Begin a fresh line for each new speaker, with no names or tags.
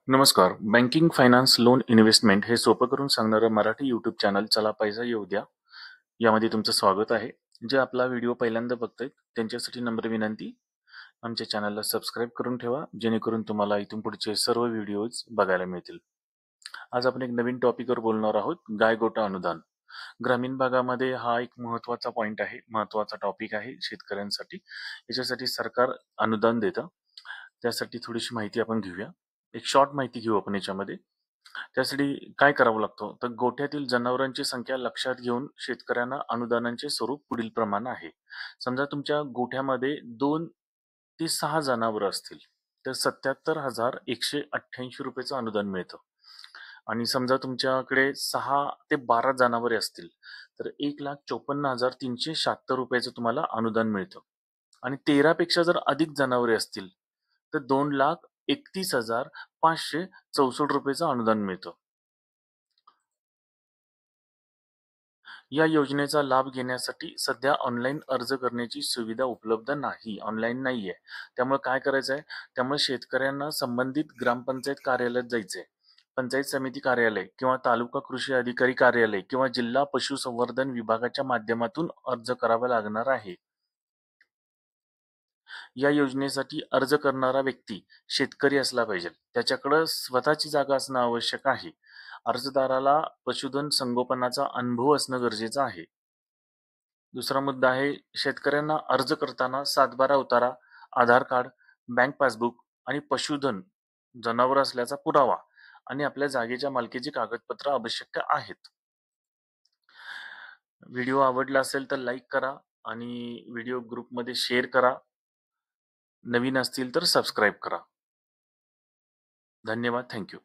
नमस्कार. Banking, finance, loan, investment हे सोपं करून सांगणारं मराठी यूट्यूब चॅनल चला पैसा येऊ द्या. यामध्ये तुमचं स्वागत आहे. जे आपला व्हिडिओ पहिल्यांदा बघतायत त्यांच्यासाठी नम्र विनंती, आमच्या चॅनलला सबस्क्राईब करून ठेवा, जेणेकरून तुम्हाला इथून पुढचे सर्व व्हिडिओज बघायला मिळतील. आज आपण एक नवीन टॉपिकवर बोलणार आहोत, गायगोठा अनुदान. ग्रामीण भागामध्ये हा एक महत्त्वाचा पॉइंट आहे, महत्त्वाचा टॉपिक आहे शेतकऱ्यांसाठी. याच्यासाठी सरकार अनुदान देतं. त्यासाठी थोडीशी माहिती आपण घेऊया. एक शॉर्ट माहिती घेऊ आपण याच्यामध्ये. त्यासाठी काय करावं लागतं, तर गोठ्यातील जनावरांची संख्या लक्षात घेऊन शेतकऱ्यांना अनुदानाचे स्वरूप पुढील प्रमाणे आहे. समजा तुमच्या गोठ्यामध्ये 2 ते 6 जनावर असतील, तर 77,188 रुपयाचं अनुदान मिळतं. आणि समजा तुमच्याकडे 6 ते 12 जनावरे असतील, तर 1,54,376 रुपयाचं तुम्हाला अनुदान मिळतं. आणि 13 पेक्षा जर अधिक जनावरे असतील, तर 2,31,564 रुपयाचं अनुदान मिळतं. या योजनेचा लाभ घेण्यासाठी सध्या ऑनलाईन अर्ज करण्याची सुविधा उपलब्ध नाही, ऑनलाईन नाहीये. त्यामुळे काय करायचं आहे, त्यामुळे शेतकऱ्यांना संबंधित ग्रामपंचायत कार्यालयात जायचंय. पंचायत समिती कार्यालय किंवा तालुका कृषी अधिकारी कार्यालय किंवा जिल्हा पशुसंवर्धन विभागाच्या माध्यमातून अर्ज करावा लागणार आहे. या योजनेसाठी अर्ज करणारा व्यक्ती शेतकरी असला पाहिजे. त्याच्याकडं स्वतःची जागा असणं आवश्यक आहे. अर्जदाराला पशुधन संगोपनाचा अनुभव असणं गरजेचं आहे. दुसरा मुद्दा आहे, शेतकऱ्यांना अर्ज करताना 7/12 उतारा, आधार कार्ड, बँक पासबुक आणि पशुधन जनावर असल्याचा पुरावा आणि आपल्या जागेच्या मालकीची कागदपत्र आवश्यक आहेत. व्हिडिओ आवडला असेल तर लाईक करा आणि व्हिडिओ ग्रुपमध्ये शेअर करा. नवीन असतील तर सबस्क्राईब करा. धन्यवाद. Thank you.